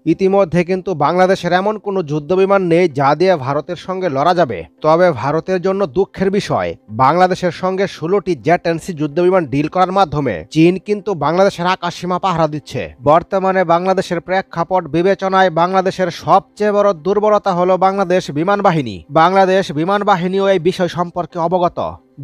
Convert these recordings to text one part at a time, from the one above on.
ইতিমধ্যে কিন্তু বাংলাদেশের এমন কোনো যুদ্ধবিমান নেই যা দিয়ে ভারতের সঙ্গে লড়া যাবে। তবে ভারতের জন্য দুঃখের বিষয়, বাংলাদেশের সঙ্গে 16টি জেট-এনসি যুদ্ধবিমান ডিল করার মাধ্যমে চীন কিন্তু বাংলাদেশের আকাশসীমা পাহারা দিচ্ছে। বর্তমানে বাংলাদেশের প্রেক্ষাপট বিবেচনায় বাংলাদেশের সবচেয়ে বড় দুর্বলতা হলো বাংলাদেশ বিমান বাহিনী। বাংলাদেশ বিমান বাহিনীও এই বিষয় সম্পর্কে অবগত,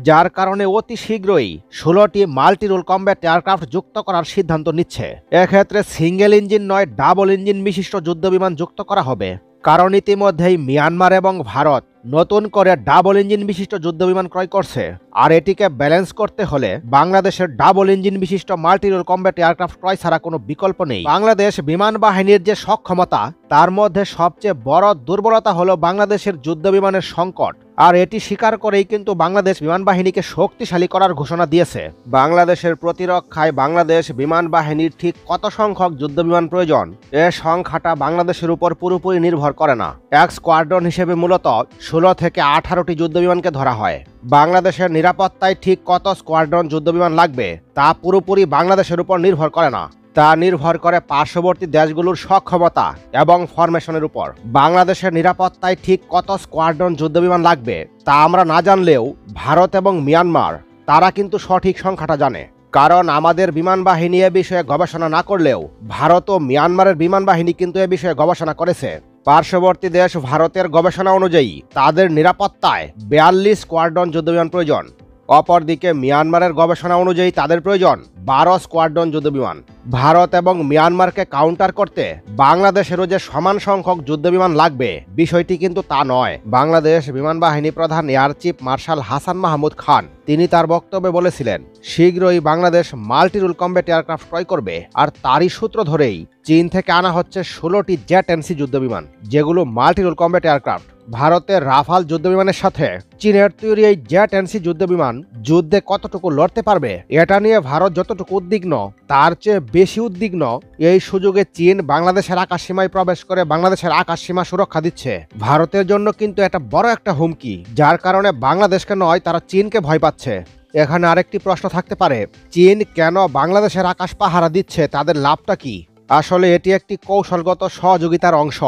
যার কারণে অতি শীঘ্রই 16টি মাল্টি রোল কমব্যাট এয়ারক্রাফট যুক্ত করার সিদ্ধান্ত নিচ্ছে। এক্ষেত্রে সিঙ্গেল ইঞ্জিন নয়, ডাবল ইঞ্জিন বিশিষ্ট যুদ্ধবিমান যুক্ত করা হবে, কারণ ইতিমধ্যেই মিয়ানমার এবং ভারত নতুন করে ডাবল ইঞ্জিন বিশিষ্ট যুদ্ধবিমান ক্রয় করছে। আর এটিকে ব্যালেন্স করতে হলে বাংলাদেশের ডাবল ইঞ্জিন বিশিষ্ট মাল্টি রোল কমব্যাট এয়ারক্রাফট ক্রয় ছাড়া কোনো বিকল্প নেই। বাংলাদেশ বিমান বাহিনীর যে সক্ষমতা, তার মধ্যে সবচেয়ে বড় দুর্বলতা হলো বাংলাদেশের যুদ্ধবিমানের সংকট। আর এটি স্বীকার করেই কিন্তু বাংলাদেশ বিমান বাহিনীকে শক্তিশালী করার ঘোষণা দিয়েছে। বাংলাদেশের প্রতিরক্ষায় বাংলাদেশ বিমান বাহিনীর ঠিক কত সংখ্যক যুদ্ধবিমান প্রয়োজন, এ সংখ্যাটা বাংলাদেশের উপর পুরোপুরি নির্ভর করে না। এক স্কোয়াড্রন হিসেবে মূলত 16 থেকে 18টি যুদ্ধবিমানকে ধরা হয়। বাংলাদেশের নিরাপত্তায় ঠিক কত স্কোয়াড্রন যুদ্ধবিমান লাগবে তা পুরোপুরি বাংলাদেশের উপর নির্ভর করে না, তা নির্ভর করে পার্শ্ববর্তী দেশগুলোর সক্ষমতা এবং ফরমেশনের উপর। বাংলাদেশের নিরাপত্তায় ঠিক কত স্কোয়াড্রন যুদ্ধবিমান লাগবে তা আমরা না জানলেও ভারত এবং মিয়ানমার তারা কিন্তু সঠিক সংখ্যাটা জানে, কারণ আমাদের বিমান বাহিনী এ বিষয়ে গবেষণা না করলেও ভারত ও মিয়ানমারের বিমান বাহিনী কিন্তু এ বিষয়ে গবেষণা করেছে। পার্শ্ববর্তী দেশ ভারতের গবেষণা অনুযায়ী তাদের নিরাপত্তায় 42 স্কোয়াড্রন যুদ্ধবিমান প্রয়োজন। অপরদিকে মিয়ানমারের গবেষণা অনুযায়ী তাদের প্রয়োজন 12 স্কোয়াড্রন যুদ্ধবিমান। ভারত এবং মিয়ানমারকে কাউন্টার করতে বাংলাদেশেরও যে সমান সংখ্যক যুদ্ধবিমান লাগবে, বিষয়টি কিন্তু তা নয়। বাংলাদেশ বিমান বাহিনী প্রধান air chief marshal Hasan Mahmud Khan তিনি তার বক্তব্যে বলেছিলেন, শীঘ্রই Bangladesh multi role combat aircraft ক্রয় করবে। আর তারই সূত্র ধরেই চীন থেকে আনা হচ্ছে 16টি জেট-এনসি যুদ্ধবিমান, যেগুলো মাল্টি রোল কমব্যাট এয়ারক্রাফট। ভারতের রাফাল যুদ্ধবিমানের সাথে চীনের তৈরি এই জেট-এনসি যুদ্ধবিমান যুদ্ধে কতটুকু লড়তে পারবে, এটা নিয়ে ভারত যতটুকু উদ্বিগ্ন, তার চেয়ে বেশি উদ্বিগ্ন এই সুযোগে চীন বাংলাদেশের আকাশসীমায় প্রবেশ করে বাংলাদেশের আকাশসীমা সুরক্ষা দিচ্ছে। ভারতের জন্য কিন্তু এটা বড় একটা হুমকি, যার কারণে বাংলাদেশকে নয়, তারা চীনকে ভয় পাচ্ছে। এখানে আরেকটি প্রশ্ন থাকতে পারে, চীন কেন বাংলাদেশের আকাশ পাহারা দিচ্ছে, তাদের লাভটা কি? আসলে এটি একটি কৌশলগত সহযোগিতার অংশ।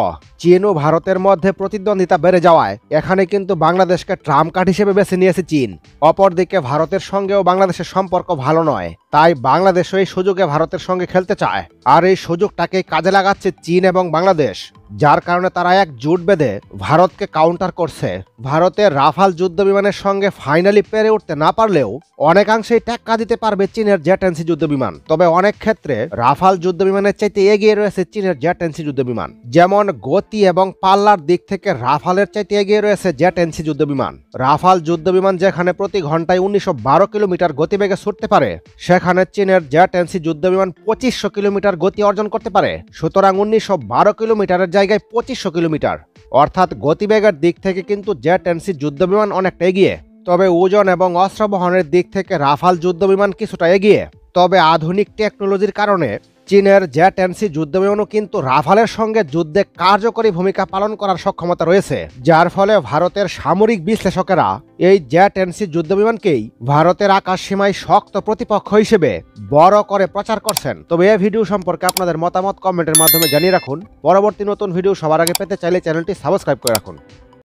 চীন ও ভারতের মধ্যে প্রতিদ্বন্দ্বিতা বেড়ে যাওয়ায় এখানে কিন্তু বাংলাদেশকে ট্রাম্প কার্ড হিসেবে বেছে নিয়েছে চীন। অপরদিকে ভারতের সঙ্গেও বাংলাদেশের সম্পর্ক ভালো নয়, তাই বাংলাদেশও এই সুযোগে ভারতের সঙ্গে খেলতে চায়। আর এই সুযোগটাকে কাজে লাগাচ্ছে চীন এবং বাংলাদেশ, যার কারণে তারা এক জোট বেঁধে ভারতকে কাউন্টার করছে। ভারতের রাফাল যুদ্ধবিমানের সঙ্গে ফাইনালি পেরে উঠতে না পারলেও অনেকাংশেই টেক্কা দিতে পারবে চীনের জেট-এনসি যুদ্ধবিমান। তবে অনেক ক্ষেত্রে রাফাল যুদ্ধবিমানের চাইতে এগিয়ে রয়েছে চীনের জেট-এনসি যুদ্ধবিমান। যেমন গতি এবং পাল্লার দিক থেকে রাফালের চাইতে এগিয়ে রয়েছে জেট-এনসি যুদ্ধবিমান। রাফাল যুদ্ধবিমান যেখানে প্রতি ঘন্টায় 1912 কিলোমিটার গতিবেগে ছুটতে পারে, সেখানে চীনের জেট-এনসি যুদ্ধবিমান 2500 কিলোমিটার গতি অর্জন করতে পারে। সুতরাং 1912 কিলোমিটারের জায়গায় 2500 কিলোমিটার, অর্থাৎ গতিবেগের দিক থেকে কিন্তু জেট-এনসি যুদ্ধবিমান অনেকটা এগিয়ে। তবে ওজন এবং অস্ত্র বহনের দিক থেকে রাফাল যুদ্ধবিমান কিছুটা এগিয়ে। তবে আধুনিক টেকনোলজির কারণে চীনের জেট-এনসি যুদ্ধবিমানও কিন্তু রাফালের সঙ্গে যুদ্ধে কার্যকরী ভূমিকা পালন করার সক্ষমতা রয়েছে, যার ফলে ভারতের সামরিক বিশ্লেষকেরা এই জেট-এনসি যুদ্ধবিমানকেই ভারতের আকাশসীমায় শক্ত প্রতিপক্ষ হিসেবে বড় করে প্রচার করছেন। তবে এই ভিডিও সম্পর্কে আপনাদের মতামত কমেন্টের মাধ্যমে জানিয়ে রাখুন। পরবর্তী নতুন ভিডিও সবার আগে পেতে চাইলে চ্যানেলটি সাবস্ক্রাইব করে রাখুন।